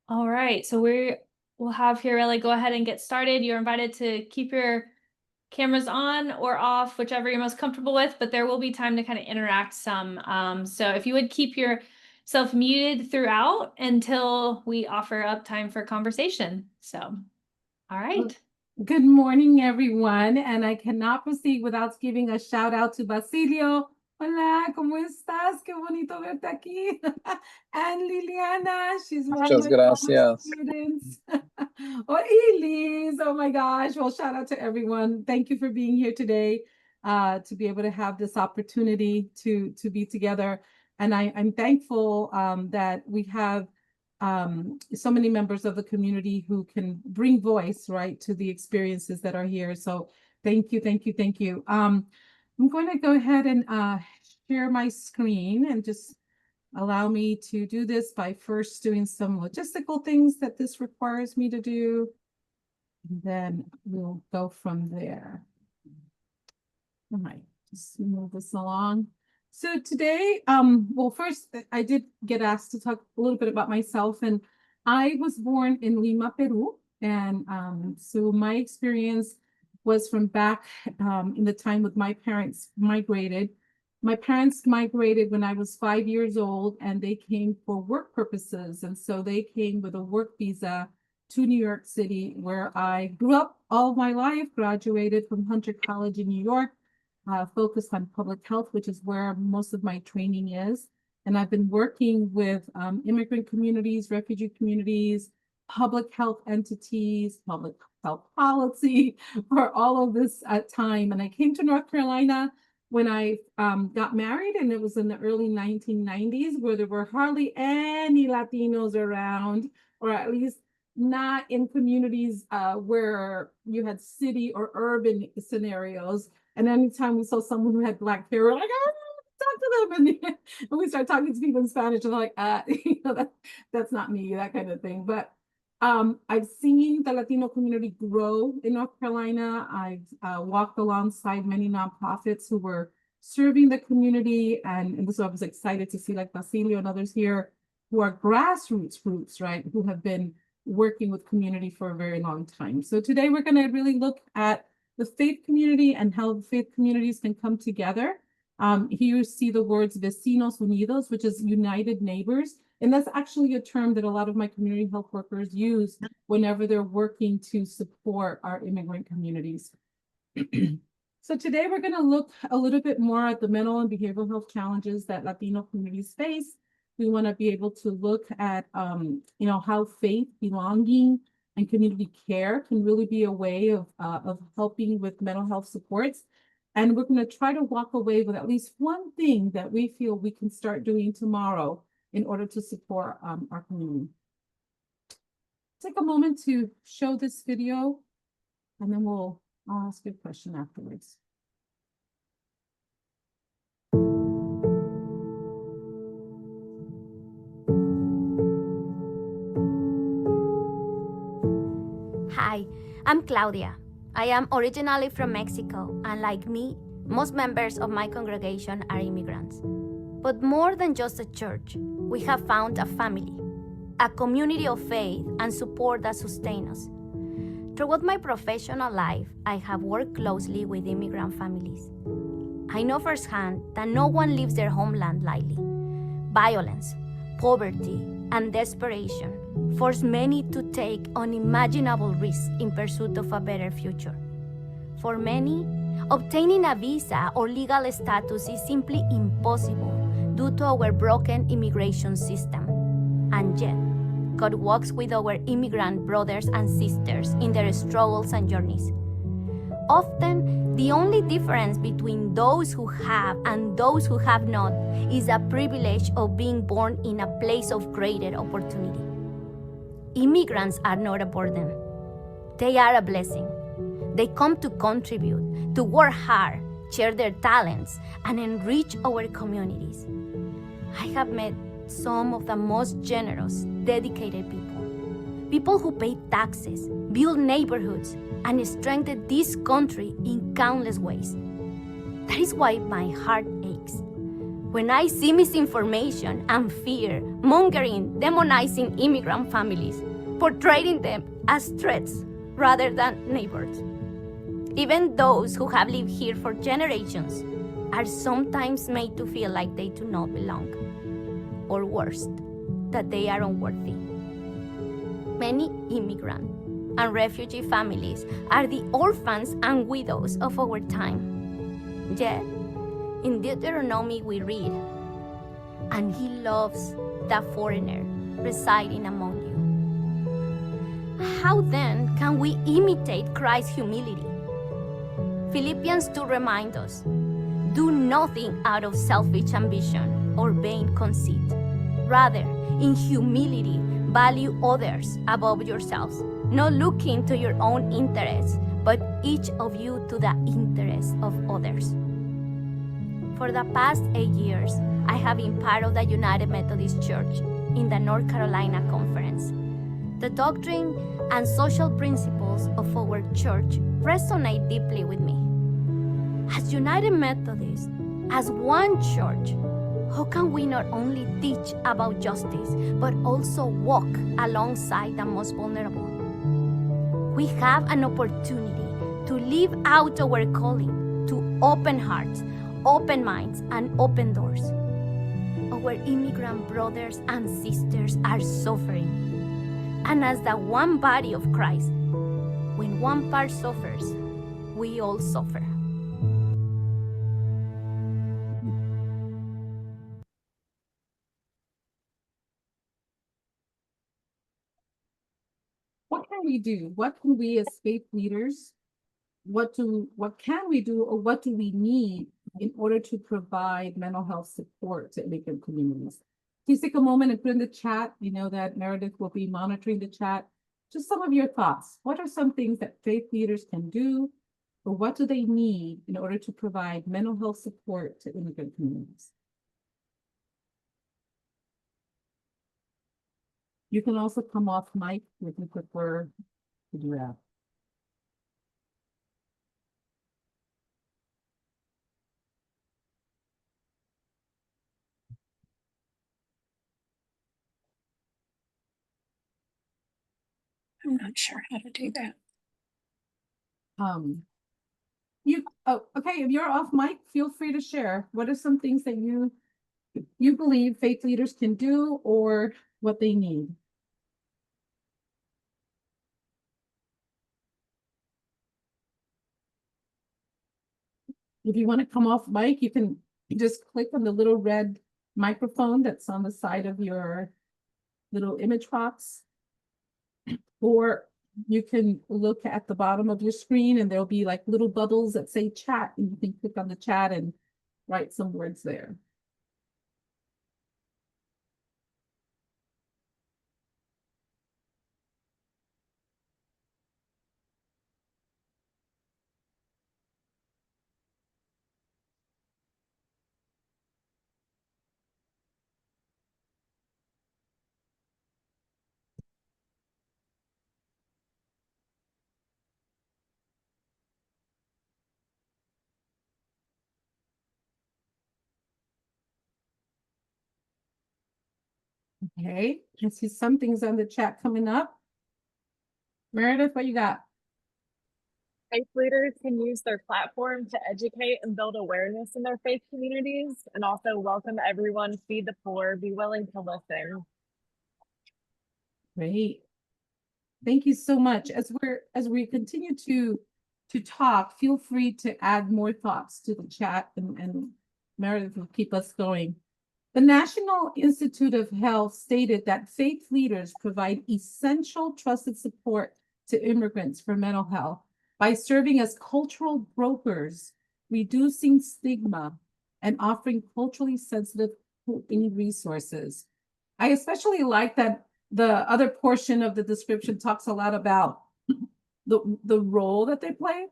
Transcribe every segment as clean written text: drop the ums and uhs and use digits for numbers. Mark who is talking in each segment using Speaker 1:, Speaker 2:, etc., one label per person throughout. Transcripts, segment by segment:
Speaker 1: All right, so we'll have Fiorella go ahead and get started. You're invited to keep your cameras on or off, whichever you're most comfortable with, but there will be time to kind of interact some. So if you would keep yourself muted throughout until we offer up time for conversation. So, all right.
Speaker 2: Good morning, everyone. And I cannot proceed without giving a shout out to Basilio. Hola, ¿cómo estás? Qué bonito verte aquí. And Liliana, she's one of
Speaker 3: Muchas
Speaker 2: my former
Speaker 3: gracias.
Speaker 2: students. Oh, Elise, oh my gosh. Well, shout out to everyone. Thank you for being here today, to be able to have this opportunity to be together. And I'm thankful that we have so many members of the community who can bring voice, right, to the experiences that are here. So thank you, thank you, thank you. I'm going to go ahead and share my screen and just allow me to do this by first doing some logistical things that this requires me to do. And then we'll go from there. All right, just move this along. So today, well, first, I did get asked to talk a little bit about myself, and I was born in Lima, Peru. And so my experience was from back in the time with my parents migrated. My parents migrated when I was 5 years old, and they came for work purposes. And so they came with a work visa to New York City, where I grew up all my life, graduated from Hunter College in New York, focused on public health, which is where most of my training is. And I've been working with immigrant communities, refugee communities, public health entities, public health policy for all of this time. And I came to North Carolina when I got married, and it was in the early 1990s, where there were hardly any Latinos around, or at least not in communities where you had city or urban scenarios. And anytime we saw someone who had Black hair, we're like, oh, talk to them. And we start talking to people in Spanish, and they're like, that's not me, that kind of thing. But I've seen the Latino community grow in North Carolina. I've walked alongside many nonprofits who were serving the community. And this I was excited to see, like Basilio and others here, who are grassroots groups, right, who have been working with community for a very long time. So today we're going to really look at the faith community and how faith communities can come together. Here you see the words Vecinos, Unidos, which is united neighbors. And that's actually a term that a lot of my community health workers use whenever they're working to support our immigrant communities. So today we're going to look a little bit more at the mental and behavioral health challenges that Latino communities face. We want to be able to look at, how faith, belonging, and community care can really be a way of helping with mental health supports. And we're going to try to walk away with at least one thing that we feel we can start doing tomorrow in order to support our community. Take a moment to show this video, and then I'll ask you a question afterwards.
Speaker 4: Hi, I'm Claudia. I am originally from Mexico, and like me, most members of my congregation are immigrants. But more than just a church, we have found a family, a community of faith and support that sustain us. Throughout my professional life, I have worked closely with immigrant families. I know firsthand that no one leaves their homeland lightly. Violence, poverty, and desperation force many to take unimaginable risks in pursuit of a better future. For many, obtaining a visa or legal status is simply impossible due to our broken immigration system. And yet, God walks with our immigrant brothers and sisters in their struggles and journeys. Often, the only difference between those who have and those who have not is the privilege of being born in a place of greater opportunity. Immigrants are not a burden. They are a blessing. They come to contribute, to work hard, share their talents, and enrich our communities. I have met some of the most generous, dedicated people. People who pay taxes, build neighborhoods, and strengthen this country in countless ways. That is why my heart aches When I see misinformation and fear mongering, demonizing immigrant families, portraying them as threats rather than neighbors. Even those who have lived here for generations are sometimes made to feel like they do not belong, or worse, that they are unworthy. Many immigrant and refugee families are the orphans and widows of our time. Yet, in Deuteronomy we read, "And he loves the foreigner residing among you." How then can we imitate Christ's humility? Philippians 2 reminds us, "Do nothing out of selfish ambition or vain conceit. Rather, in humility, value others above yourselves, not looking to your own interests, but each of you to the interests of others." For the past 8 years, I have been part of the United Methodist Church in the North Carolina Conference. The doctrine and social principles of our church resonate deeply with me. As United Methodists, as one church, how can we not only teach about justice, but also walk alongside the most vulnerable? We have an opportunity to live out our calling to open hearts, open minds, and open doors. Our immigrant brothers and sisters are suffering. And as the one body of Christ, when one part suffers, we all suffer.
Speaker 2: What can we do? What can we as faith leaders, what can we do, or what do we need in order to provide mental health support to immigrant communities? Please take a moment and put in the chat. You know that Meredith will be monitoring the chat. Just some of your thoughts. What are some things that faith leaders can do, or what do they need in order to provide mental health support to immigrant communities? You can also come off mic if you prefer to do that.
Speaker 3: I'm not sure how to do that.
Speaker 2: Okay, if you're off mic, feel free to share. What are some things that you believe faith leaders can do, or what they need? If you want to come off mic, you can just click on the little red microphone that's on the side of your little image box. Or you can look at the bottom of your screen and there'll be like little bubbles that say chat, and you can click on the chat and write some words there. Okay, I see some things on the chat coming up. Meredith, what you got?
Speaker 5: Faith leaders can use their platform to educate and build awareness in their faith communities, and also welcome everyone, feed the poor, be willing to listen.
Speaker 2: Great. Thank you so much. As we continue to talk, feel free to add more thoughts to the chat, and Meredith will keep us going. The National Institute of Health stated that faith leaders provide essential trusted support to immigrants for mental health by serving as cultural brokers, reducing stigma, and offering culturally sensitive coping resources. I especially like that the other portion of the description talks a lot about the role that they play,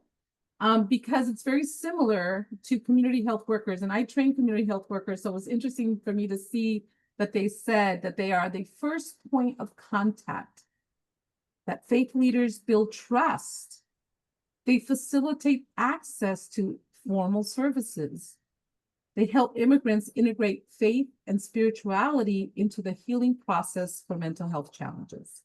Speaker 2: because it's very similar to community health workers. And I train community health workers, so it was interesting for me to see that they said that they are the first point of contact, that faith leaders build trust. They facilitate access to formal services. They help immigrants integrate faith and spirituality into the healing process for mental health challenges.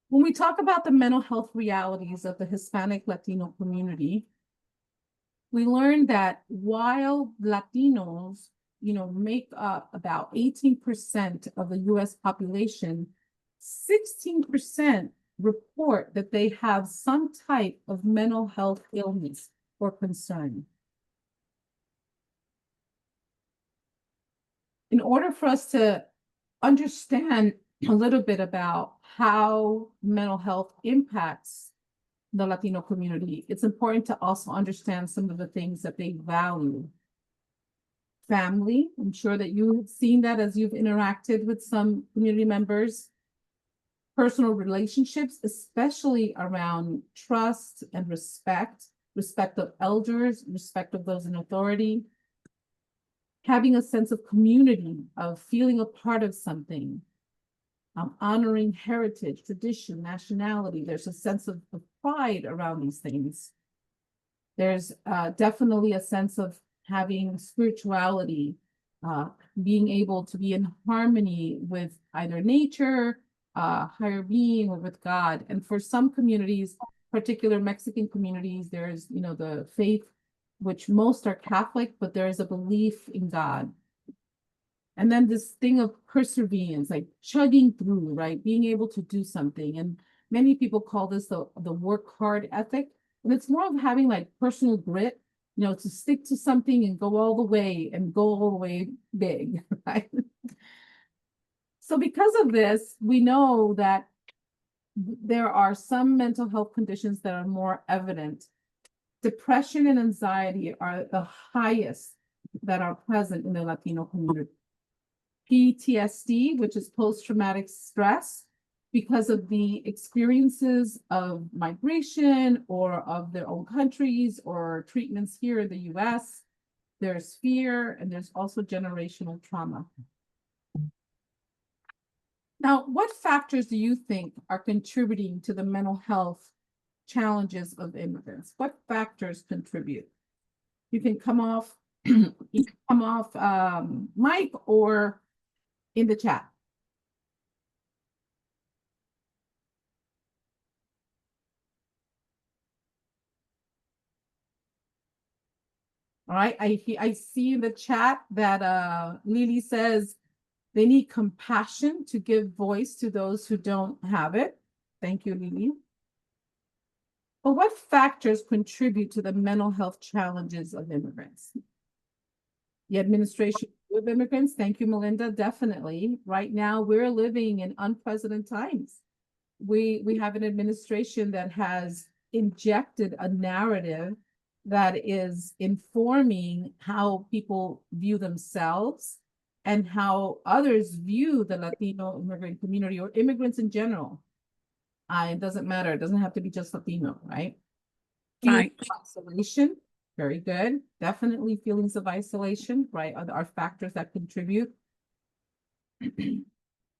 Speaker 2: When we talk about the mental health realities of the Hispanic Latino community, we learned that while Latinos, make up about 18% of the US population, 16% report that they have some type of mental health illness or concern. In order for us to understand a little bit about how mental health impacts the Latino community, it's important to also understand some of the things that they value. Family, I'm sure that you've seen that as you've interacted with some community members. Personal relationships, especially around trust and respect of elders, respect of those in authority. Having a sense of community, of feeling a part of something, honoring heritage, tradition, nationality. There's a sense of pride around these things. There's definitely a sense of having spirituality, being able to be in harmony with either nature, higher being, or with God. And for some communities, particular Mexican communities, there's, the faith, which most are Catholic, but there is a belief in God. And then this thing of perseverance, like chugging through, right? Being able to do something. And many people call this the work hard ethic. And it's more of having like personal grit, to stick to something and go all the way and go all the way big, right? So because of this, we know that there are some mental health conditions that are more evident. Depression and anxiety are the highest that are present in the Latino community. PTSD, which is post-traumatic stress, because of the experiences of migration or of their own countries or treatments here in the US. There's fear, and there's also generational trauma. Now, what factors do you think are contributing to the mental health challenges of immigrants? What factors contribute? You can come off, mic or in the chat. All right, I see in the chat that Lily says they need compassion to give voice to those who don't have it. Thank you, Lily. But what factors contribute to the mental health challenges of immigrants? The administration of immigrants, thank you, Melinda, definitely. Right now, we're living in unprecedented times. We have an administration that has injected a narrative that is informing how people view themselves and how others view the Latino immigrant community or immigrants in general. It doesn't matter. It doesn't have to be just Latino, right?
Speaker 3: Right.
Speaker 2: Isolation, very good. Definitely feelings of isolation, right, are factors that contribute.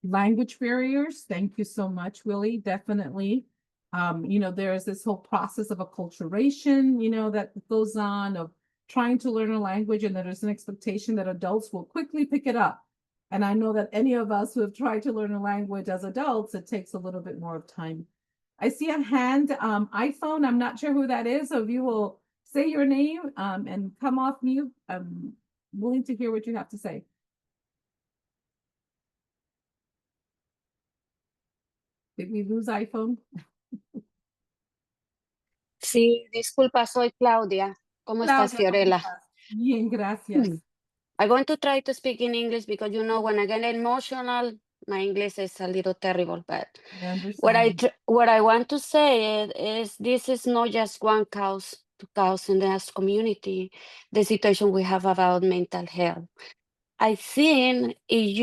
Speaker 2: Language barriers, thank you so much, Willie, definitely. There's this whole process of acculturation, that goes on of trying to learn a language, and there's an expectation that adults will quickly pick it up. And I know that any of us who have tried to learn a language as adults, it takes a little bit more of time. I see a hand, iPhone, I'm not sure who that is, so if you will say your name and come off mute, I'm willing to hear what you have to say. Did we lose iPhone?
Speaker 6: Sí, disculpa, soy Claudia. ¿Cómo estás,
Speaker 2: Claudia, ¿cómo
Speaker 6: Fiorella?
Speaker 2: estás? Bien, gracias.
Speaker 6: I'm going to try to speak in English because when I get emotional, my English is a little terrible. But
Speaker 2: I understand.
Speaker 6: what I want to say is this is not just one cause in the community, the situation we have about mental health. I think if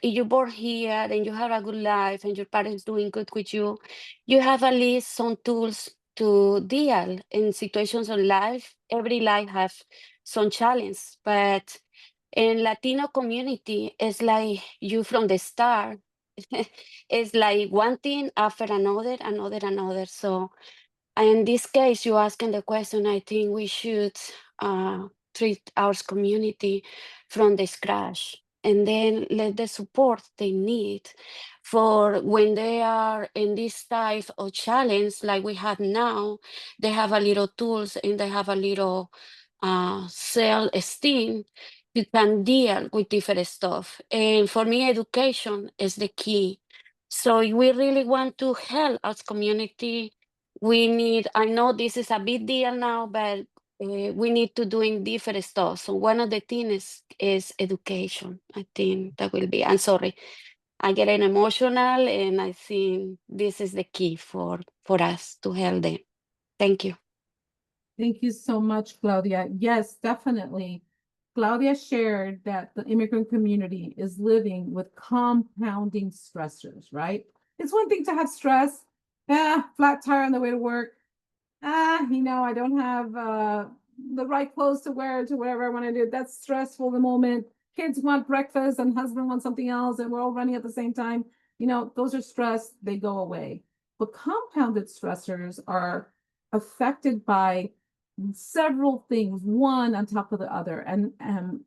Speaker 6: you born here and you have a good life and your parents doing good with you, you have at least some tools to deal in situations of life. Every life have some challenge, but in Latino community, it's like you from the start, it's like one thing after another. So in this case, you asking the question, I think we should treat our community from the scratch and then let the support they need for when they are in this type of challenge like we have now. They have a little tools and they have a little self-esteem. You can deal with different stuff. And for me, education is the key. So if we really want to help our community, we need, I know this is a big deal now, but we need to doing different stuff. So one of the things is education. I think that will be, I'm sorry, I get emotional and I think this is the key for us to help them. Thank you.
Speaker 2: Thank you so much, Claudia. Yes, definitely. Claudia shared that the immigrant community is living with compounding stressors, right? It's one thing to have stress, flat tire on the way to work. I don't have the right clothes to wear to whatever I want to do. That's stressful the moment. Kids want breakfast and husband wants something else, and we're all running at the same time. Those are stress, they go away. But compounded stressors are affected by several things, one on top of the other. And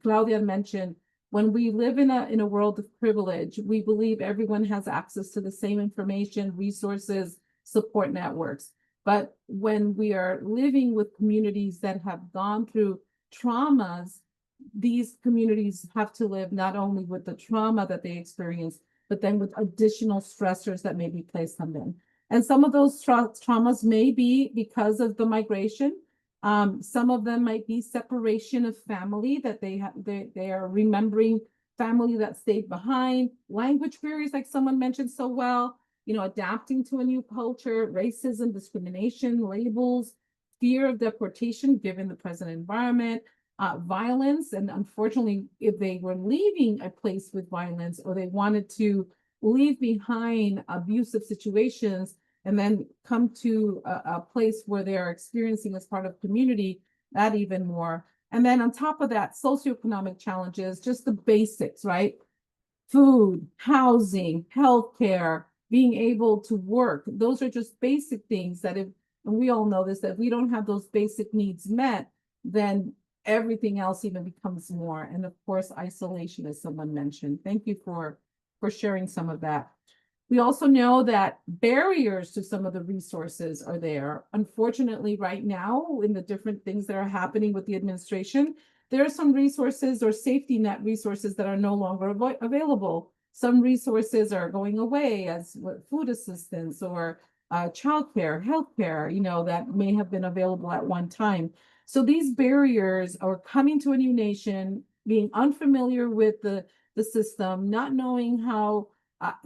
Speaker 2: Claudia mentioned, when we live in a world of privilege, we believe everyone has access to the same information, resources, support networks. But when we are living with communities that have gone through traumas, these communities have to live not only with the trauma that they experience, but then with additional stressors that may be placed on them. And some of those traumas may be because of the migration. Some of them might be separation of family, that they are remembering family that stayed behind, language barriers, like someone mentioned so well, adapting to a new culture, racism, discrimination, labels, fear of deportation given the present environment, violence. And unfortunately, if they were leaving a place with violence, or they wanted to leave behind abusive situations and then come to a place where they are experiencing as part of community, that even more. And then on top of that, socioeconomic challenges, just the basics, right? Food, housing, healthcare, being able to work. Those are just basic things that and we all know this, that if we don't have those basic needs met, then everything else even becomes more. And of course, isolation, as someone mentioned. Thank you for sharing some of that. We also know that barriers to some of the resources are there. Unfortunately, right now, in the different things that are happening with the administration, there are some resources or safety net resources that are no longer available. Some resources are going away, as food assistance or childcare, healthcare, that may have been available at one time. So these barriers are coming to a new nation, being unfamiliar with the system, not knowing how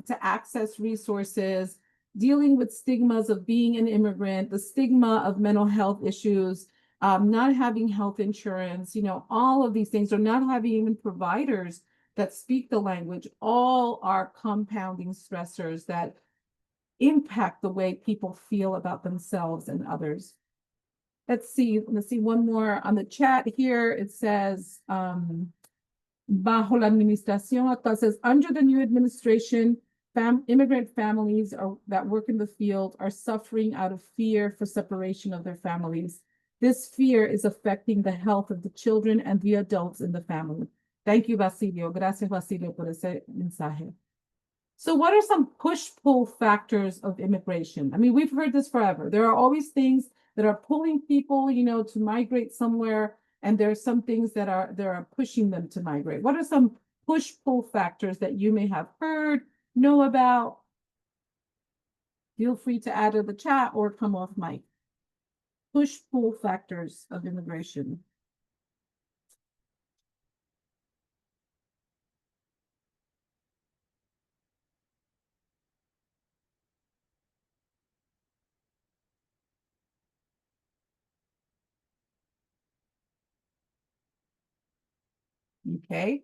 Speaker 2: to access resources, dealing with stigmas of being an immigrant, the stigma of mental health issues, not having health insurance, all of these things, or not having even providers that speak the language, all are compounding stressors that impact the way people feel about themselves and others. Let's see one more on the chat here. It says, bajo la administración actual, says, under the new administration, immigrant families that work in the field are suffering out of fear for separation of their families. This fear is affecting the health of the children and the adults in the family. Thank you, Basilio. Gracias, Basilio, por ese mensaje. So what are some push-pull factors of immigration? I mean, we've heard this forever. There are always things that are pulling people, to migrate somewhere, and there are some things that are pushing them to migrate. What are some push-pull factors that you may have heard, know about? Feel free to add to the chat or come off mic. Push-pull factors of immigration. Okay.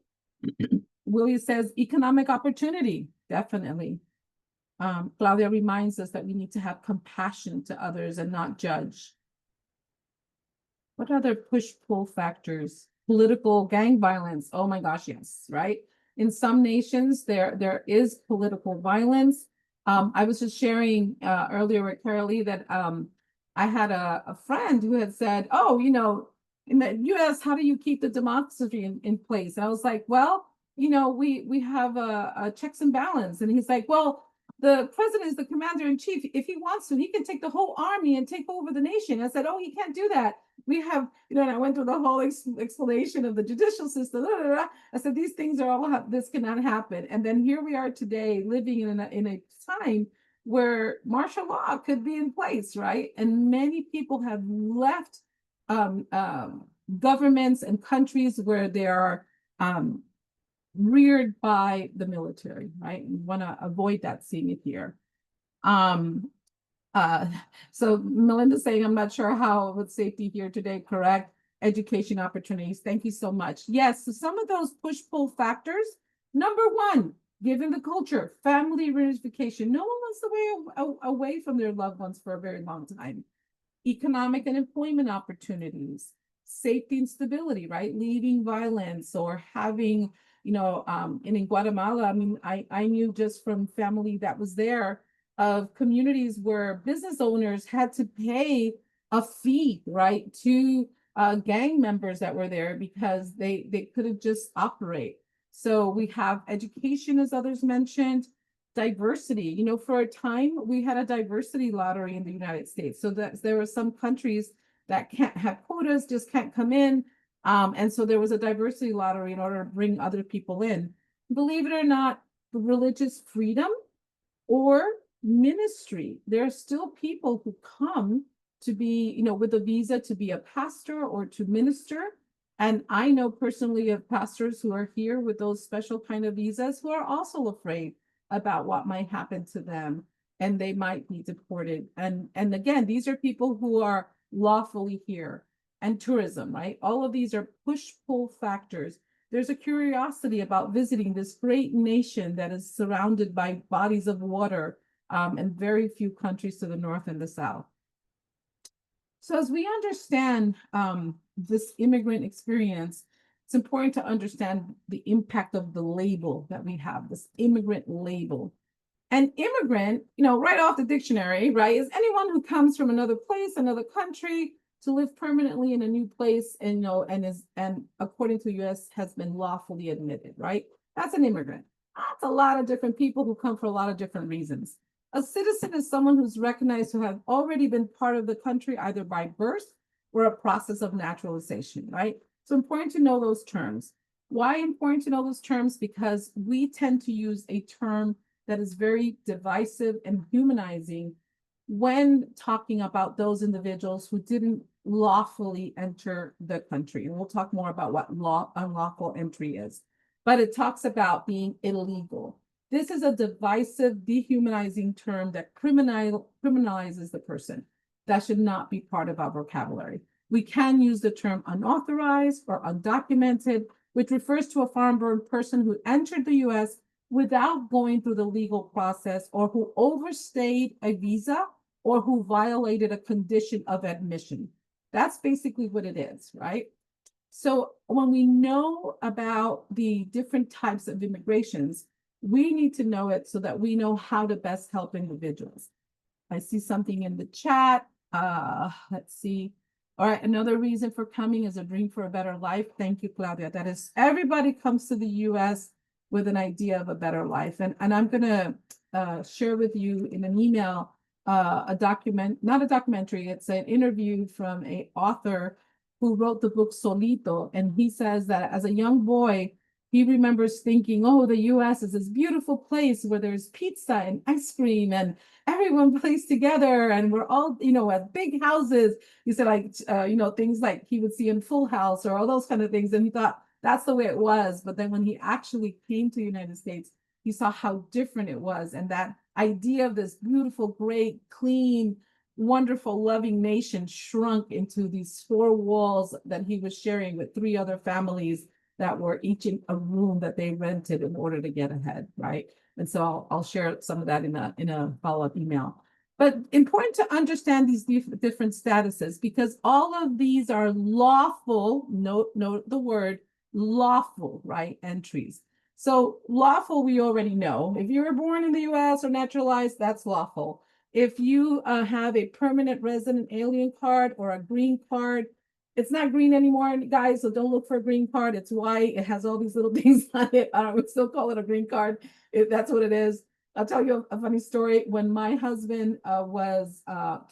Speaker 2: Willie says economic opportunity, definitely. Claudia reminds us that we need to have compassion to others and not judge. What other push-pull factors? Political gang violence. Oh my gosh, yes, right? In some nations, there is political violence. I was just sharing earlier with Carolee that I had a friend who had said, "Oh, in the U.S., how do you keep the democracy in place?" And I was like, "Well, we have a checks and balance." And he's like, "Well, the president is the commander in chief. If he wants to, he can take the whole army and take over the nation." I said, "Oh, he can't do that. We have, and I went through the whole explanation of the judicial system. Blah, blah, blah. I said, these things are all, this cannot happen." And then here we are today living in a time where martial law could be in place, right? And many people have left governments and countries where they are reared by the military, right? We want to avoid that, seeing it here. So Melinda's saying, "I'm not sure how with safety here today," correct? Education opportunities. Thank you so much. Yes, so some of those push-pull factors. Number one, given the culture, family reunification. No one wants to be away from their loved ones for a very long time. Economic and employment opportunities, safety and stability, right? Leaving violence or having, in Guatemala, I mean, I knew just from family that was there of communities where business owners had to pay a fee, right, to gang members that were there because they couldn't just operate. So we have education, as others mentioned, diversity. For a time, we had a diversity lottery in the United States. So that there were some countries that can't have quotas, just can't come in. And so there was a diversity lottery in order to bring other people in. Believe it or not, religious freedom or ministry, there are still people who come to be, with a visa to be a pastor or to minister. And I know personally of pastors who are here with those special kind of visas who are also afraid about what might happen to them, and they might be deported. And again, these are people who are lawfully here. And tourism, right? All of these are push-pull factors. There's a curiosity about visiting this great nation that is surrounded by bodies of water, and very few countries to the north and the south. So as we understand this immigrant experience, it's important to understand the impact of the label that we have, this immigrant label. And immigrant, right off the dictionary, right, is anyone who comes from another place, another country, to live permanently in a new place, and and according to the U.S. has been lawfully admitted, right? That's an immigrant. That's a lot of different people who come for a lot of different reasons. A citizen is someone who's recognized to have already been part of the country either by birth or a process of naturalization, right? So important to know those terms. Why important to know those terms? Because we tend to use a term that is very divisive and humanizing when talking about those individuals who didn't lawfully enter the country. And we'll talk more about what unlawful entry is. But it talks about being illegal. This is a divisive, dehumanizing term that criminalizes the person. That should not be part of our vocabulary. We can use the term unauthorized or undocumented, which refers to a foreign-born person who entered the U.S. without going through the legal process, or who overstayed a visa, or who violated a condition of admission. That's basically what it is, right? So when we know about the different types of immigrations, we need to know it so that we know how to best help individuals. I see something in the chat. Let's see. All right, another reason for coming is a dream for a better life. Thank you, Claudia. That is, everybody comes to the U.S. with an idea of a better life. And I'm going to share with you in an email not a documentary, it's an interview from an author who wrote the book Solito. And he says that as a young boy, he remembers thinking, oh, the US is this beautiful place where there's pizza and ice cream and everyone plays together and we're all, at big houses. He said, things like he would see in Full House or all those kind of things. And he thought that's the way it was. But then when he actually came to the United States, he saw how different it was. And that idea of this beautiful, great, clean, wonderful, loving nation shrunk into these 4 walls that he was sharing with 3 other families that were each in a room that they rented in order to get ahead, right? And so I'll share some of that in a follow-up email. But important to understand these different statuses, because all of these are lawful, note the word lawful, right, entries. So lawful, we already know. If you were born in the US or naturalized, that's lawful. If you have a permanent resident alien card or a green card, it's not green anymore, guys, so don't look for a green card. It's white. It has all these little things on it. I would still call it a green card if that's what it is. I'll tell you a funny story. When my husband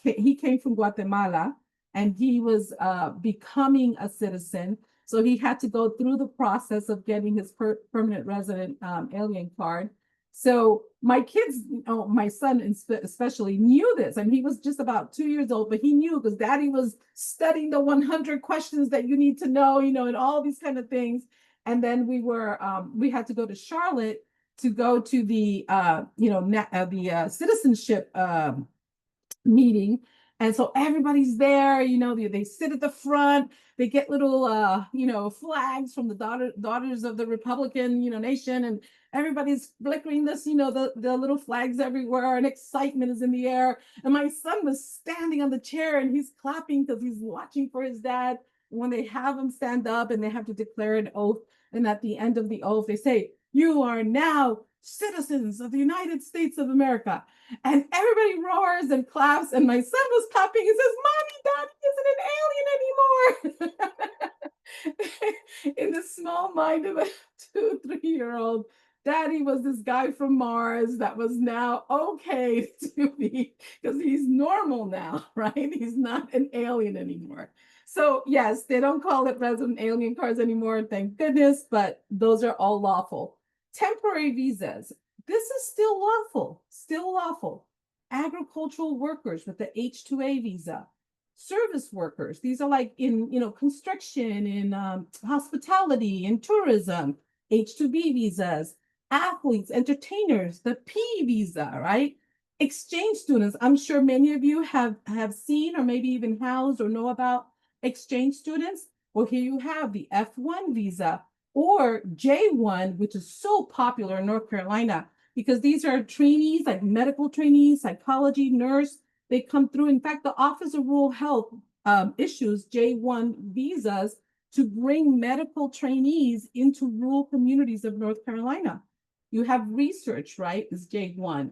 Speaker 2: he came from Guatemala and he was becoming a citizen. So he had to go through the process of getting his permanent resident alien card. So my kids, my son especially knew this, and he was just about 2 years old, but he knew because daddy was studying the 100 questions that you need to know, and all these kind of things. And then we had to go to Charlotte to go to the, citizenship meeting. And so everybody's there, they sit at the front, they get little, flags from the daughters of the Republican, nation, and everybody's flickering this, the little flags everywhere, and excitement is in the air. And my son was standing on the chair and he's clapping because he's watching for his dad. When they have him stand up and they have to declare an oath, and at the end of the oath, they say, "You are now citizens of the United States of America." And everybody roars and claps. And my son was clapping and says, "Mommy, Daddy isn't an alien anymore." In the small mind of a 2-3-year-old, Daddy was this guy from Mars that was now okay to be, because he's normal now, right? He's not an alien anymore. So yes, they don't call it resident alien cards anymore, thank goodness, but those are all lawful. Temporary visas, this is still lawful. Agricultural workers with the H-2A visa. Service workers, these are like in, construction, in hospitality, in tourism, H-2B visas. Athletes, entertainers, the P visa, right? Exchange students, I'm sure many of you have seen or maybe even housed or know about exchange students. Well, here you have the F1 visa, or J1, which is so popular in North Carolina, because these are trainees, like medical trainees, psychology, nurse. They come through. In fact, the Office of Rural Health issues J1 visas to bring medical trainees into rural communities of North Carolina. You have research, right, is J1.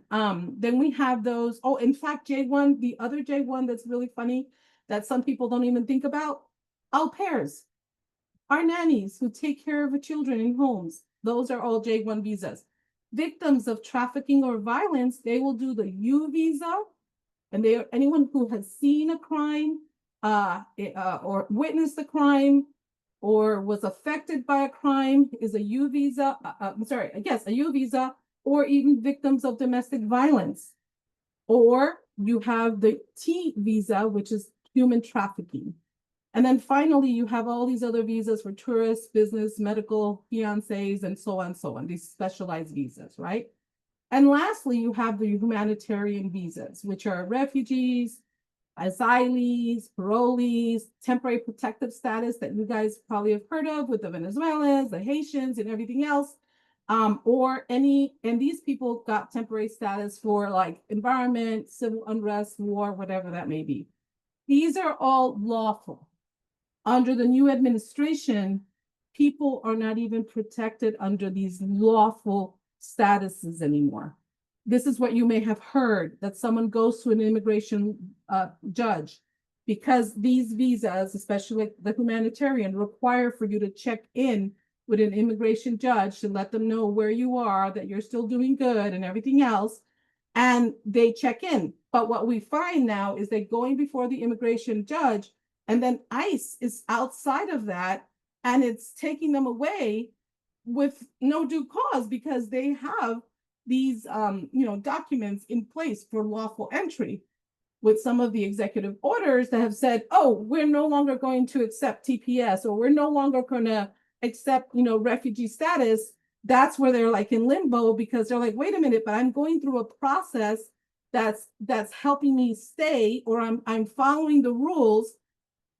Speaker 2: Then we have those, in fact, J1, the other J1 that's really funny that some people don't even think about, au pairs. Our nannies who take care of the children in homes, those are all J1 visas. Victims of trafficking or violence, they will do the U visa, and they are anyone who has seen a crime or witnessed a crime or was affected by a crime is a U visa. A U visa, or even victims of domestic violence. Or you have the T visa, which is human trafficking. And then finally, you have all these other visas for tourists, business, medical, fiancés, and so on, these specialized visas, right? And lastly, you have the humanitarian visas, which are refugees, asylees, parolees, temporary protective status that you guys probably have heard of with the Venezuelans, the Haitians, and everything else. And these people got temporary status for like environment, civil unrest, war, whatever that may be. These are all lawful. Under the new administration, people are not even protected under these lawful statuses anymore. This is what you may have heard, that someone goes to an immigration judge, because these visas, especially the humanitarian, require for you to check in with an immigration judge to let them know where you are, that you're still doing good and everything else. And they check in. But what we find now is they're going before the immigration judge, and then ICE is outside of that, and it's taking them away with no due cause, because they have these documents in place for lawful entry, with some of the executive orders that have said, oh, we're no longer going to accept TPS, or we're no longer going to accept refugee status. That's where they're like in limbo, because they're like, wait a minute, but I'm going through a process that's helping me stay, or I'm following the rules.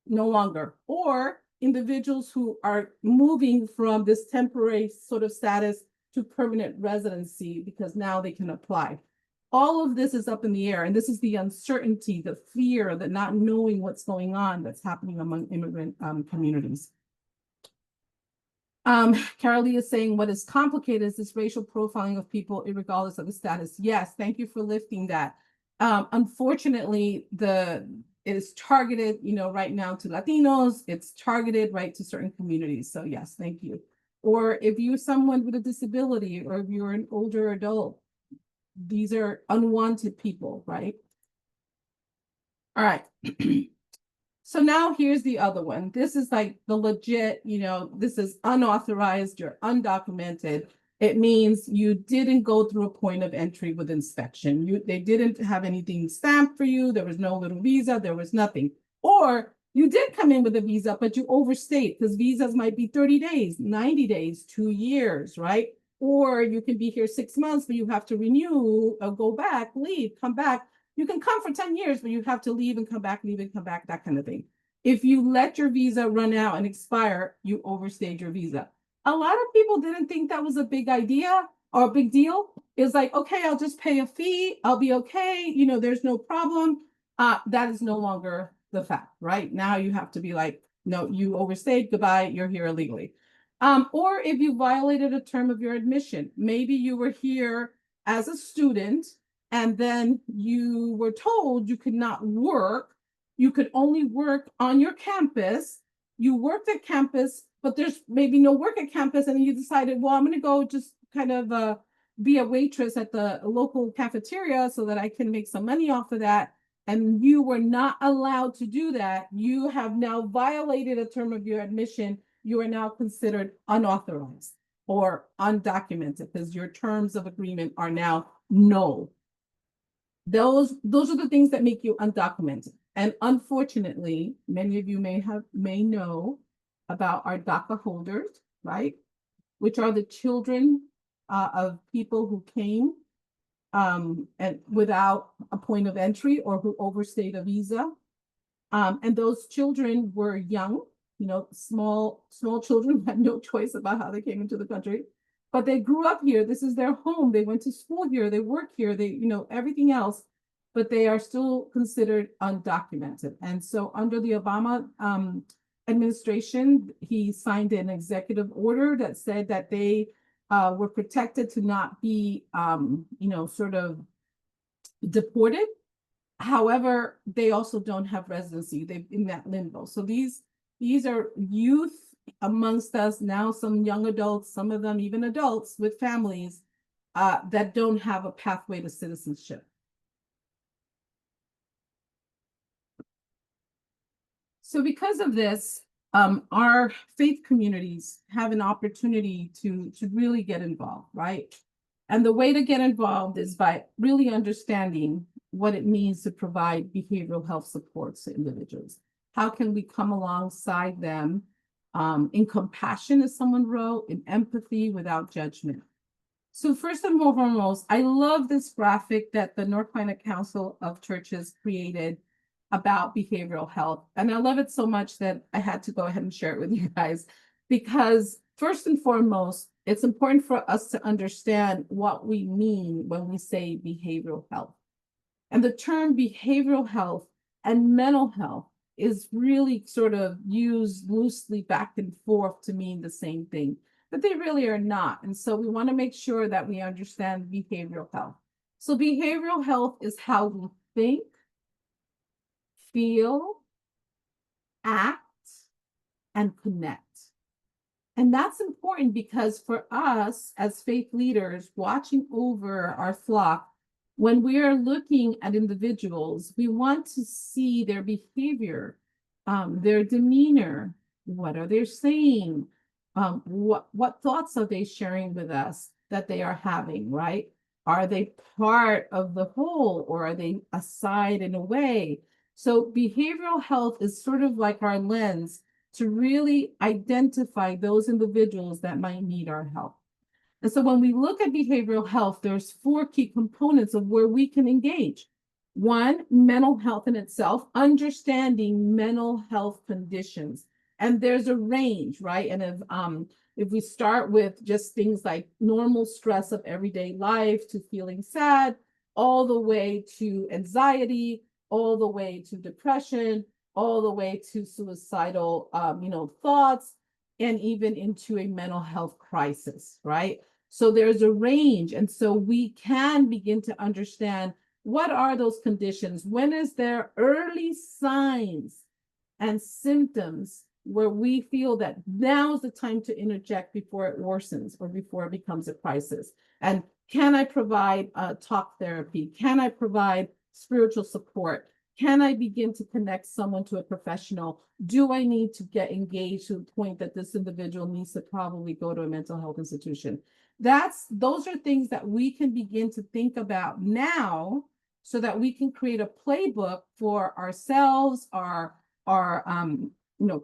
Speaker 2: No longer. Or individuals who are moving from this temporary sort of status to permanent residency, because now they can apply. All of this is up in the air, and this is the uncertainty, the fear, the not knowing what's going on that's happening among immigrant communities. Carolee is saying what is complicated is this racial profiling of people regardless of the status. Yes, thank you for lifting that. Unfortunately, it is targeted, right now to Latinos. It's targeted right to certain communities. So yes, thank you. Or if you're someone with a disability, or if you're an older adult, these are unwanted people, right? All right. So now here's the other one. This is like the legit, this is unauthorized, you're undocumented. It means you didn't go through a point of entry with inspection. They didn't have anything stamped for you. There was no little visa. There was nothing. Or you did come in with a visa, but you overstayed, because visas might be 30 days, 90 days, 2 years, right? Or you can be here 6 months, but you have to renew, go back, leave, come back. You can come for 10 years, but you have to leave and come back, leave and come back, that kind of thing. If you let your visa run out and expire, you overstayed your visa. A lot of people didn't think that was a big idea or a big deal. It's like, okay, I'll just pay a fee. I'll be okay. There's no problem. That is no longer the fact, right? Now you have to be like, no, you overstayed. Goodbye. You're here illegally. Or if you violated a term of your admission, maybe you were here as a student, and then you were told you could not work. You could only work on your campus. You worked at campus, but there's maybe no work at campus. And you decided, well, I'm going to go just kind of be a waitress at the local cafeteria so that I can make some money off of that. And you were not allowed to do that. You have now violated a term of your admission. You are now considered unauthorized or undocumented, because your terms of agreement are now null. Those are the things that make you undocumented. And unfortunately, many of you may know about our DACA holders, right? Which are the children of people who came and without a point of entry, or who overstayed a visa. And those children were young, small children who had no choice about how they came into the country. But they grew up here. This is their home. They went to school here. They work here. They, everything else, but they are still considered undocumented. And so under the Obama administration, he signed an executive order that said that they were protected to not be, sort of deported. However, they also don't have residency. They're in that limbo. So these are youth amongst us now, some young adults, some of them even adults with families that don't have a pathway to citizenship. So because of this, our faith communities have an opportunity to really get involved, right? And the way to get involved is by really understanding what it means to provide behavioral health supports to individuals. How can we come alongside them in compassion, as someone wrote, in empathy without judgment? So first and foremost, I love this graphic that the North Carolina Council of Churches created about behavioral health. And I love it so much that I had to go ahead and share it with you guys, because first and foremost, it's important for us to understand what we mean when we say behavioral health. And the term behavioral health and mental health is really sort of used loosely back and forth to mean the same thing, but they really are not. And so we want to make sure that we understand behavioral health. So behavioral health is how we think, feel, act, and connect. And that's important because for us as faith leaders watching over our flock, when we are looking at individuals, we want to see their behavior, their demeanor. What are they saying? What thoughts are they sharing with us that they are having, right? Are they part of the whole, or are they aside in a way? So behavioral health is sort of like our lens to really identify those individuals that might need our help. And so when we look at behavioral health, there's 4 key components of where we can engage. 1, mental health in itself, understanding mental health conditions. And there's a range, right? And if we start with just things like normal stress of everyday life to feeling sad, all the way to anxiety, all the way to depression, all the way to suicidal, thoughts. and even into a mental health crisis, right? So there's a range. And so we can begin to understand what are those conditions? When is there early signs and symptoms where we feel that now is the time to interject before it worsens or before it becomes a crisis? And can I provide talk therapy? Can I provide spiritual support? Can I begin to connect someone to a professional? Do I need to get engaged to the point that this individual needs to probably go to a mental health institution? Those are things that we can begin to think about now so that we can create a playbook for ourselves, our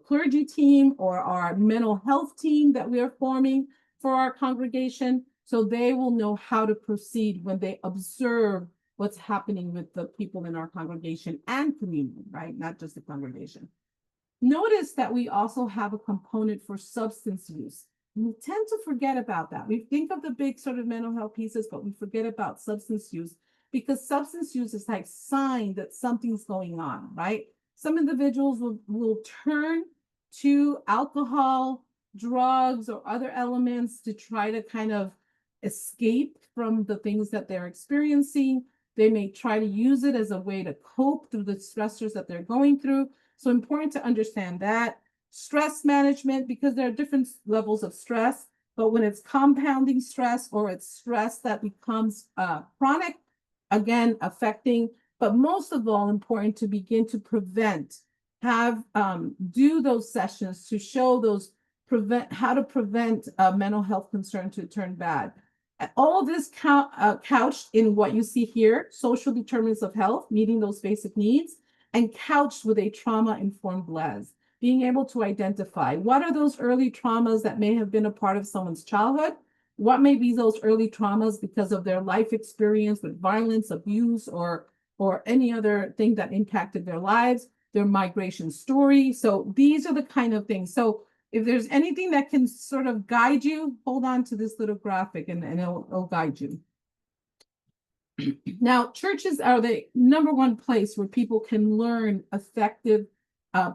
Speaker 2: clergy team or our mental health team that we are forming for our congregation, so they will know how to proceed when they observe what's happening with the people in our congregation and community, right? Not just the congregation. Notice that we also have a component for substance use. We tend to forget about that. We think of the big sort of mental health pieces, but we forget about substance use because substance use is like sign that something's going on, right? Some individuals will turn to alcohol, drugs, or other elements to try to kind of escape from the things that they're experiencing. They may try to use it as a way to cope through the stressors that they're going through. So important to understand that. Stress management, because there are different levels of stress, but when it's compounding stress or it's stress that becomes chronic, again, affecting, but most of all, important to begin to prevent, do those sessions to show how to prevent mental health concern to turn bad. All of this couched in what you see here, social determinants of health, meeting those basic needs, and couched with a trauma-informed lens, being able to identify what are those early traumas that may have been a part of someone's childhood, what may be those early traumas because of their life experience with violence, abuse, or any other thing that impacted their lives, their migration story. So these are the kind of things. So if there's anything that can sort of guide you, hold on to this little graphic and it'll guide you. Now, churches are the number one place where people can learn effective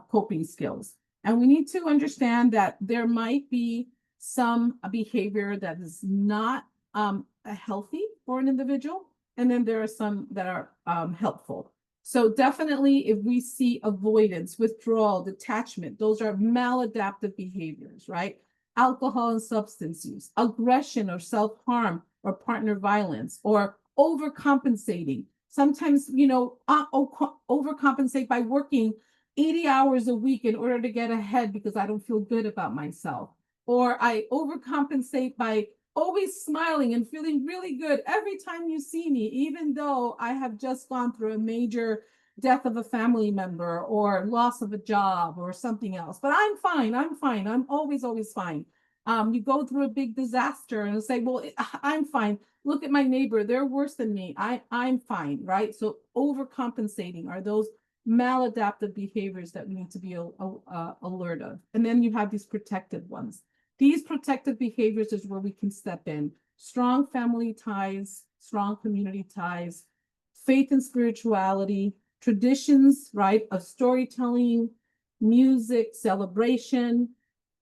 Speaker 2: coping skills. And we need to understand that there might be some behavior that is not healthy for an individual. And then there are some that are helpful. So definitely if we see avoidance, withdrawal, detachment, those are maladaptive behaviors, right? Alcohol and substance use, aggression or self-harm or partner violence, or overcompensating. Sometimes, overcompensate by working 80 hours a week in order to get ahead because I don't feel good about myself. Or I overcompensate by always smiling and feeling really good every time you see me, even though I have just gone through a major death of a family member or loss of a job or something else. But I'm fine. I'm always fine. You go through a big disaster and say, well, I'm fine. Look at my neighbor. They're worse than me. I'm fine, right? So overcompensating are those maladaptive behaviors that we need to be alert of. And then you have these protective ones. These protective behaviors is where we can step in. Strong family ties, strong community ties, faith and spirituality, traditions, right, of storytelling, music, celebration,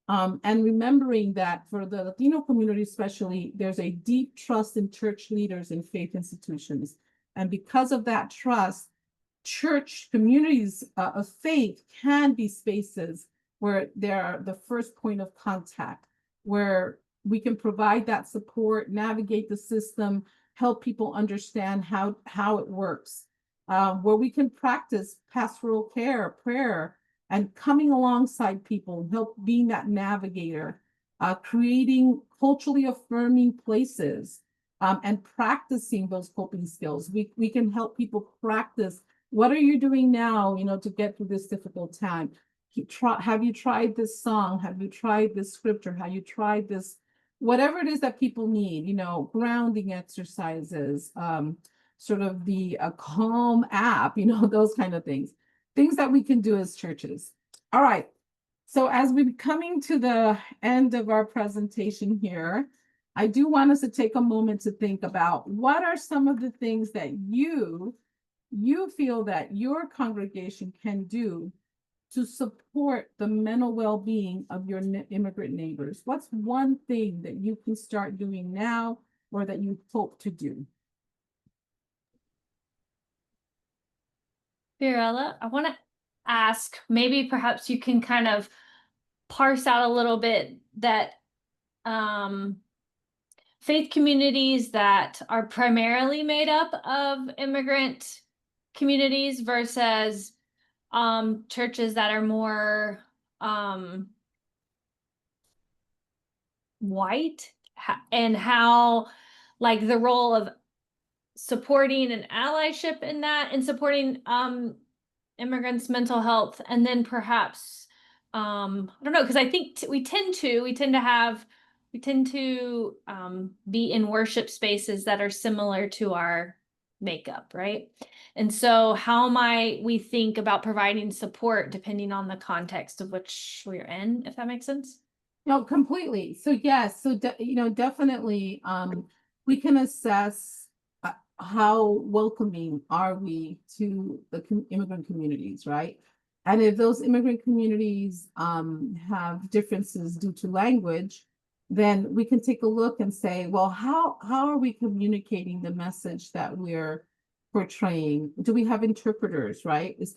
Speaker 2: and remembering that for the Latino community especially, there's a deep trust in church leaders and faith institutions. And because of that trust, church communities of faith can be spaces where they're the first point of contact, where we can provide that support, navigate the system, help people understand how it works, where we can practice pastoral care, prayer, and coming alongside people, help being that navigator, creating culturally affirming places, and practicing those coping skills. We can help people practice. What are you doing now, to get through this difficult time? Have you tried this song? Have you tried this scripture? Have you tried this? Whatever it is that people need, grounding exercises, sort of the Calm app, those kind of things that we can do as churches. All right. So as we're coming to the end of our presentation here, I do want us to take a moment to think about what are some of the things that you feel that your congregation can do to support the mental well-being of your immigrant neighbors? What's one thing that you can start doing now or that you hope to do?
Speaker 1: Fiorella, I want to ask, maybe perhaps you can kind of parse out a little bit that faith communities that are primarily made up of immigrant communities versus churches that are more white, and how like the role of supporting an allyship in that and supporting immigrants' mental health, and then perhaps I don't know, because I think we tend to be in worship spaces that are similar to our makeup, right? And so how might we think about providing support depending on the context of which we're in, if that makes sense?
Speaker 2: No, completely. So yes, so definitely, we can assess how welcoming are we to the immigrant communities, right? And if those immigrant communities have differences due to language, then we can take a look and say, well, how are we communicating the message that we're portraying? Do we have interpreters, right? Is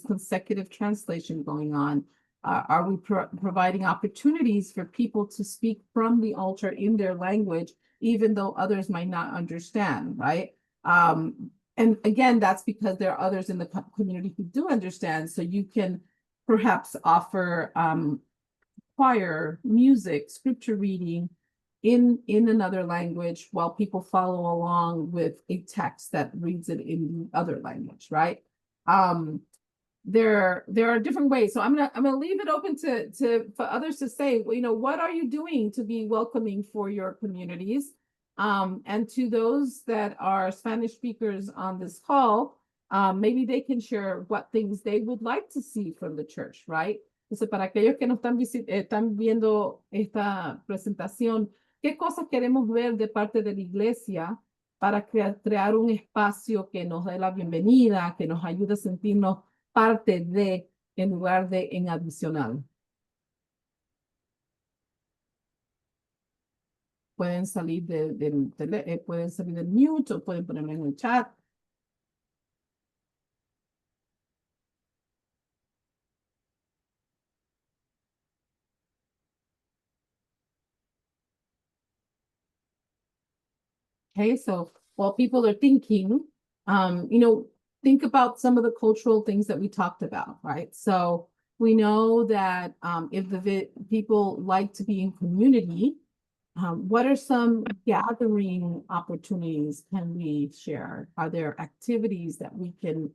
Speaker 2: consecutive translation going on? Are we providing opportunities for people to speak from the altar in their language, even though others might not understand, right? And again, that's because there are others in the community who do understand. So you can perhaps offer choir, music, scripture reading in another language while people follow along with a text that reads it in the other language, right? There are different ways. So I'm gonna leave it open for others to say, what are you doing to be welcoming for your communities? And to those that are Spanish speakers on this call, maybe they can share what things they would like to see from the church, right? Entonces, para aquellos que nos están viendo esta presentación, ¿qué cosas queremos ver de parte de la iglesia para crear un espacio que nos dé la bienvenida, que nos ayude a sentirnos parte de, en lugar de en adicional? Pueden salir pueden salir del mute o pueden ponerme en el chat. Okay, so while people are thinking, think about some of the cultural things that we talked about, right? So we know that if the people like to be in community, what are some gathering opportunities can we share? Are there activities that we can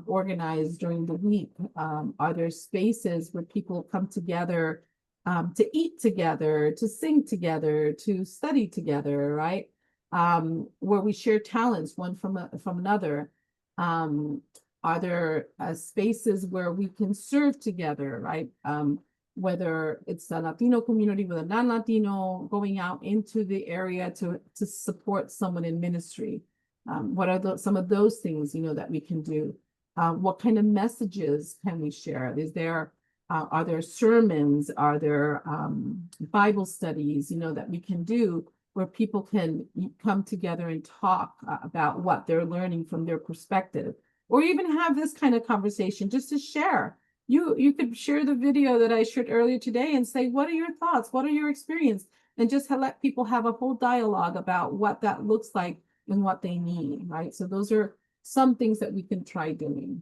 Speaker 2: organize during the week? Are there spaces where people come together to eat together, to sing together, to study together, right? Where we share talents one from another? Are there spaces where we can serve together, right? Whether it's a Latino community with a non-Latino, going out into the area to support someone in ministry. What are some of those things, that we can do? What kind of messages can we share? Are there sermons? Are there Bible studies, that we can do where people can come together and talk about what they're learning from their perspective, or even have this kind of conversation just to share. You could share the video that I shared earlier today and say, what are your thoughts? What are your experience? And just let people have a whole dialogue about what that looks like and what they need, right? So those are some things that we can try doing.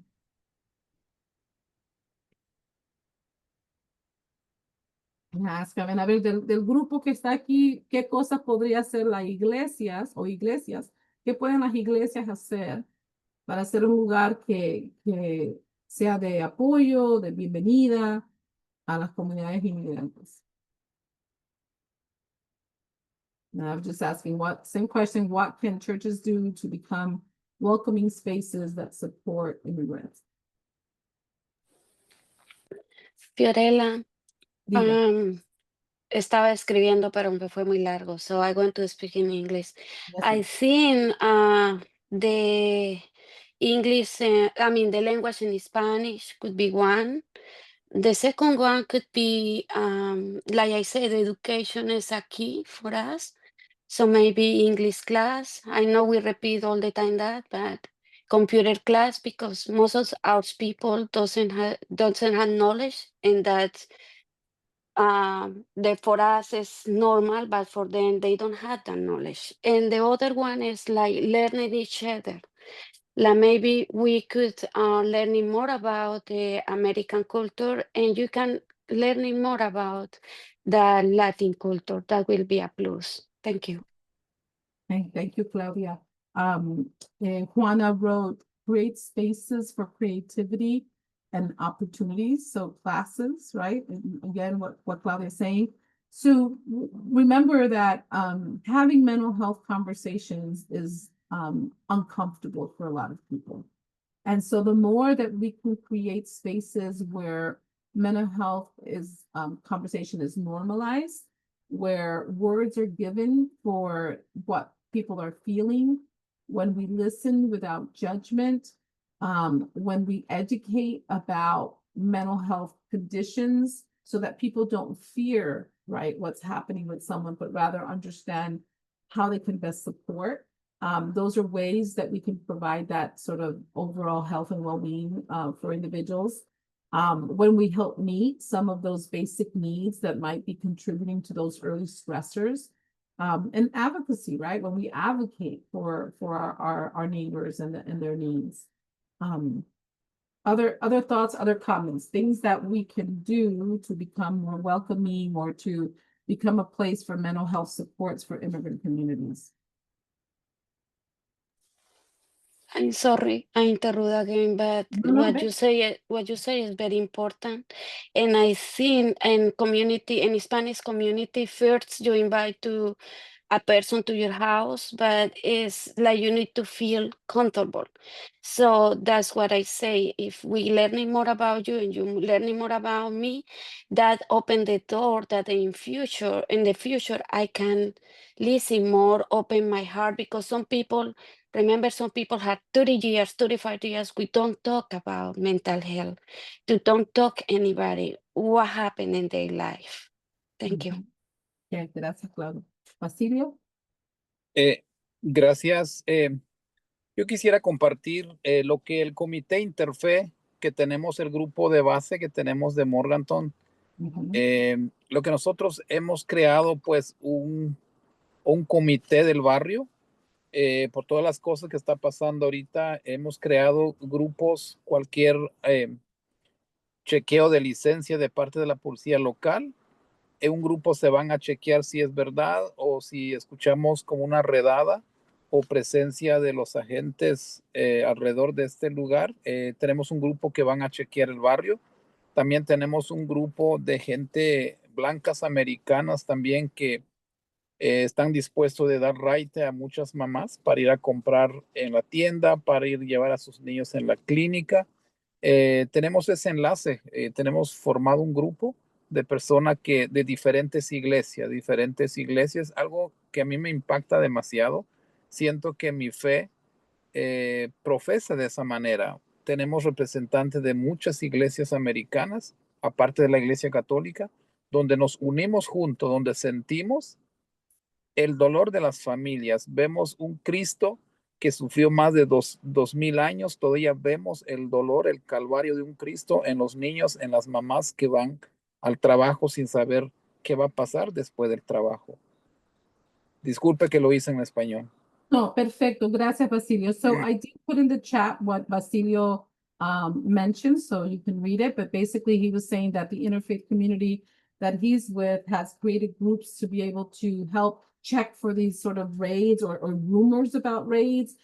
Speaker 2: A ver, del grupo que está aquí, ¿qué cosas podría hacer las iglesias, qué pueden las iglesias hacer para hacer un lugar que sea de apoyo, de bienvenida a las comunidades inmigrantes? Now, I'm just asking same question, what can churches do to become welcoming spaces that support immigrants?
Speaker 6: Fiorella, estaba escribiendo, pero me fue muy largo, so I'm going to speak in English.
Speaker 2: Yes,
Speaker 6: I think the English, the language in Spanish could be one. The second one could be, like I said, education is a key for us. So maybe English class. I know we repeat all the time that, but computer class, because most of our people doesn't have knowledge, and that that for us is normal, but for them they don't have that knowledge. And the other one is like learning each other. Like maybe we could learning more about the American culture, and you can learning more about the Latin culture. That will be a plus. Thank you.
Speaker 2: Thank you, Claudia. Juana wrote, create spaces for creativity and opportunities. So classes, right? And again, what Claudia is saying. So remember that having mental health conversations is uncomfortable for a lot of people. And so the more that we can create spaces where mental health is conversation is normalized, where words are given for what people are feeling, when we listen without judgment, when we educate about mental health conditions so that people don't fear, right, what's happening with someone, but rather understand how they can best support. Those are ways that we can provide that sort of overall health and well-being for individuals. When we help meet some of those basic needs that might be contributing to those early stressors, and advocacy, right? When we advocate for our neighbors and their needs. Other thoughts, other comments, things that we can do to become more welcoming or to become a place for mental health supports for immigrant communities.
Speaker 6: I'm sorry, I interrupt again, but
Speaker 2: No,
Speaker 6: what you say is very important. And I think in Spanish community, first you invite to a person to your house, but it's like you need to feel comfortable. So that's what I say. If we learning more about you and you learning more about me, that open the door that in the future, I can listen more, open my heart, because some people have 30 years, 35 years. We don't talk about mental health. We don't talk anybody what happened in their life. Thank you.
Speaker 2: Okay, gracias, Claudia. Basilio?
Speaker 7: Gracias. Yo quisiera compartir lo que el comité Interfe, que tenemos el grupo de base que tenemos de Morganton, lo que nosotros hemos creado, pues un comité del barrio. Por todas las cosas que está pasando ahorita, hemos creado grupos, cualquier chequeo de licencia de parte de la policía local. En un grupo se van a chequear si es verdad o si escuchamos como una redada o presencia de los agentes alrededor de este lugar. Tenemos un grupo que van a chequear el barrio. También tenemos un grupo de gente blancas americanas también que están dispuestos de dar raite a muchas mamás para ir a comprar en la tienda, para ir a llevar a sus niños en la clínica. Tenemos ese enlace, tenemos formado un grupo de personas que de diferentes iglesias, algo que a mí me impacta demasiado. Siento que mi fe profesa de esa manera. Tenemos representantes de muchas iglesias americanas, aparte de la iglesia católica, donde nos unimos juntos, donde sentimos el dolor de las familias. Vemos un Cristo que sufrió más de 2000 años. Todavía vemos el dolor, el calvario de un Cristo en los niños, en las mamás que van al trabajo sin saber qué va a pasar después del trabajo. Disculpe que lo hice en español.
Speaker 2: No, perfecto. Gracias, Basilio. So I did put in the chat what Basilio mentioned, so you can read it. But basically, he was saying that the interfaith community that he's with has created groups to be able to help check for these sort of raids or rumors about raids.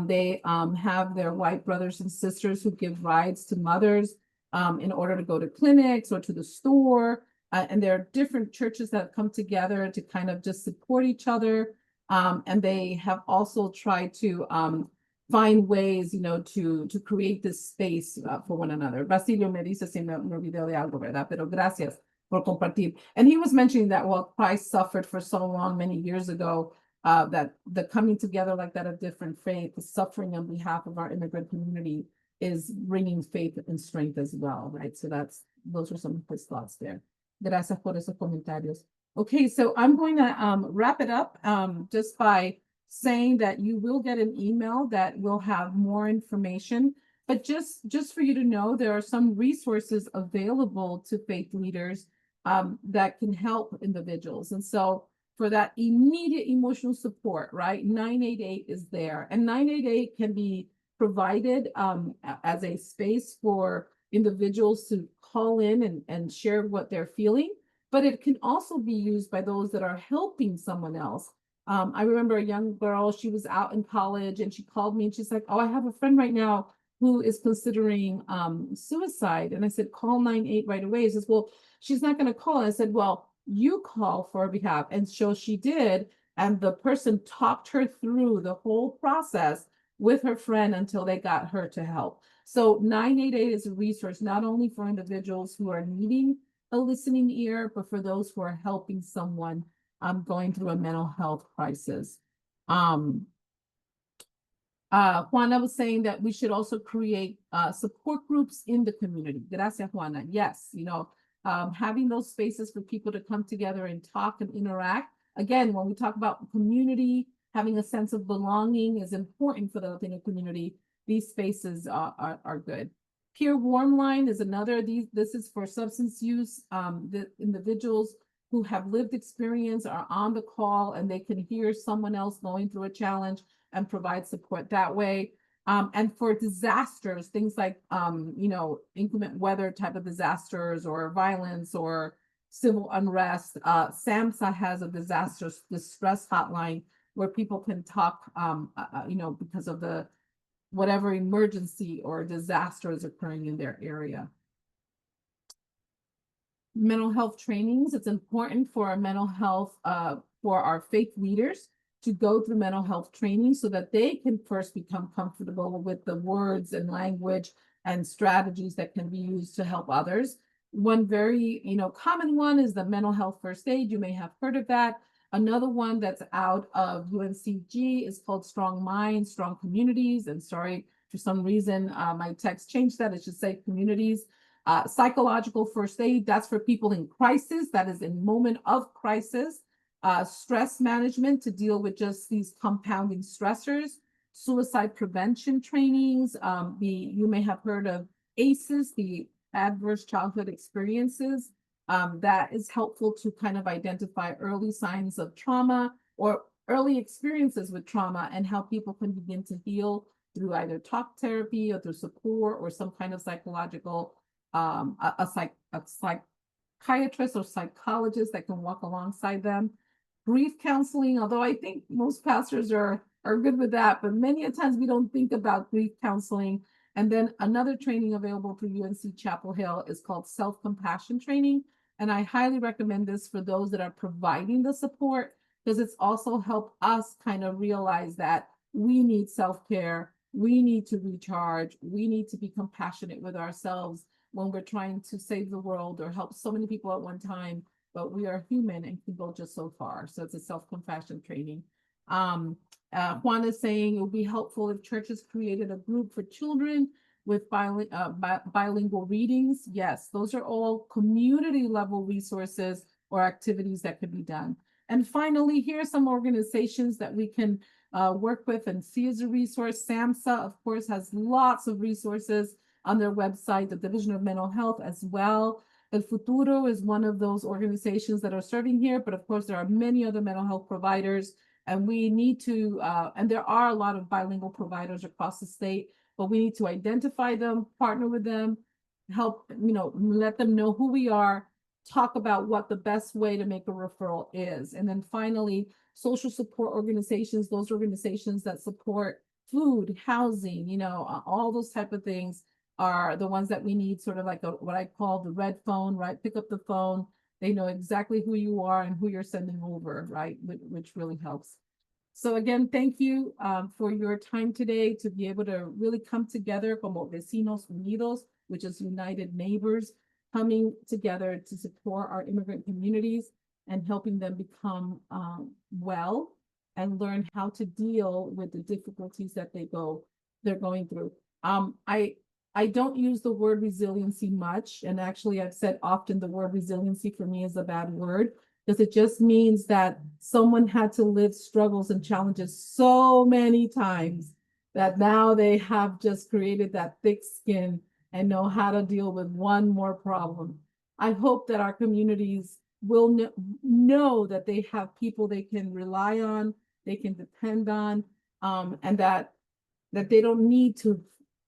Speaker 2: They have their white brothers and sisters who give rides to mothers in order to go to clinics or to the store. And there are different churches that come together to kind of just support each other. And they have also tried to find ways, to create this space for one another. Basilio me dice si me olvidé de algo, ¿verdad? Pero gracias por compartir. And he was mentioning that while Christ suffered for so long, many years ago, that the coming together like that of different faith, the suffering on behalf of our immigrant community is bringing faith and strength as well, right? So those are some of his thoughts there. Gracias por esos comentarios. Okay, so I'm going to wrap it up just by saying that you will get an email that will have more information. But just for you to know, there are some resources available to faith leaders that can help individuals. And so for that immediate emotional support, right, 988 is there. And 988 can be provided as a space for individuals to call in and share what they're feeling. But it can also be used by those that are helping someone else. I remember a young girl, she was out in college and she called me and she's like, oh, I have a friend right now who is considering suicide. And I said, call 988 right away. He says, well, she's not going to call. And I said, well, you call for her behalf. And so she did. And the person talked her through the whole process with her friend until they got her to help. So 988 is a resource not only for individuals who are needing a listening ear, but for those who are helping someone going through a mental health crisis. Juana was saying that we should also create support groups in the community. Gracias, Juana. Yes, having those spaces for people to come together and talk and interact. Again, when we talk about community, having a sense of belonging is important for the Latino community. These spaces are good. Peer Warm Line is another. This is for substance use. The individuals who have lived experience are on the call and they can hear someone else going through a challenge and provide support that way. And for disasters, things like, inclement weather type of disasters or violence or civil unrest, SAMHSA has a disaster distress hotline where people can talk, because of the whatever emergency or disaster is occurring in their area. Mental health trainings. It's important for our mental health, for our faith leaders to go through mental health training so that they can first become comfortable with the words and language and strategies that can be used to help others. One very, common one is the mental health first aid. You may have heard of that. Another one that's out of UNCG is called Strong Minds, Strong Communities. And sorry, for some reason, my text changed that. It should say communities. Psychological first aid, that's for people in crisis, that is in moment of crisis. Stress management to deal with just these compounding stressors. Suicide prevention trainings. You may have heard of ACEs, the Adverse Childhood Experiences. That is helpful to kind of identify early signs of trauma or early experiences with trauma and how people can begin to heal through either talk therapy or through support or some kind of psychological, a psychiatrist or psychologist that can walk alongside them. Grief counseling, although I think most pastors are good with that, but many a times we don't think about grief counseling. And then another training available through UNC Chapel Hill is called self-compassion training. And I highly recommend this for those that are providing the support, because it's also helped us kind of realize that we need self-care, we need to recharge, we need to be compassionate with ourselves when we're trying to save the world or help so many people at one time, but we are human and can go just so far. So it's a self-compassion training. Juan is saying it would be helpful if churches created a group for children with bilingual readings. Yes, those are all community level resources or activities that could be done. And finally, here are some organizations that we can work with and see as a resource. SAMHSA, of course, has lots of resources on their website, the Division of Mental Health as well. El Futuro is one of those organizations that are serving here, but of course there are many other mental health providers, and we need to, and there are a lot of bilingual providers across the state, but we need to identify them, partner with them, help, let them know who we are, talk about what the best way to make a referral is. And then finally, social support organizations, those organizations that support food, housing, all those type of things are the ones that we need, sort of like what I call the red phone, right? Pick up the phone. They know exactly who you are and who you're sending over, right? Which really helps. So again, thank you for your time today to be able to really come together como Vecinos Unidos, which is United Neighbors, coming together to support our immigrant communities and helping them become well and learn how to deal with the difficulties that they're going through. I don't use the word resiliency much, and actually I've said often the word resiliency for me is a bad word, because it just means that someone had to live struggles and challenges so many times that now they have just created that thick skin and know how to deal with one more problem. I hope that our communities will know that they have people they can rely on, they can depend on, and that they don't need to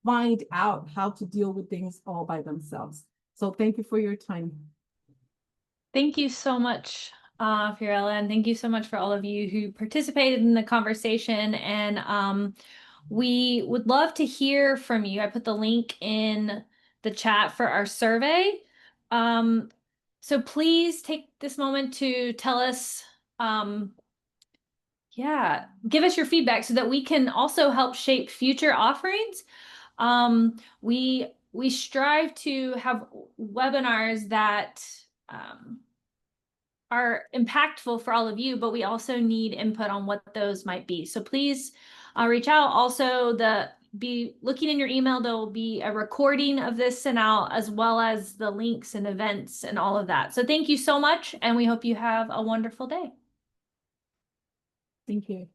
Speaker 2: find out how to deal with things all by themselves. So thank you for your time.
Speaker 1: Thank you so much, Fiorella, and thank you so much for all of you who participated in the conversation. And we would love to hear from you. I put the link in the chat for our survey. So please take this moment to tell us, give us your feedback so that we can also help shape future offerings. We strive to have webinars that are impactful for all of you, but we also need input on what those might be. So please reach out. Also, be looking in your email, there will be a recording of this sent out, as well as the links and events and all of that. So thank you so much, and we hope you have a wonderful day.
Speaker 2: Thank you.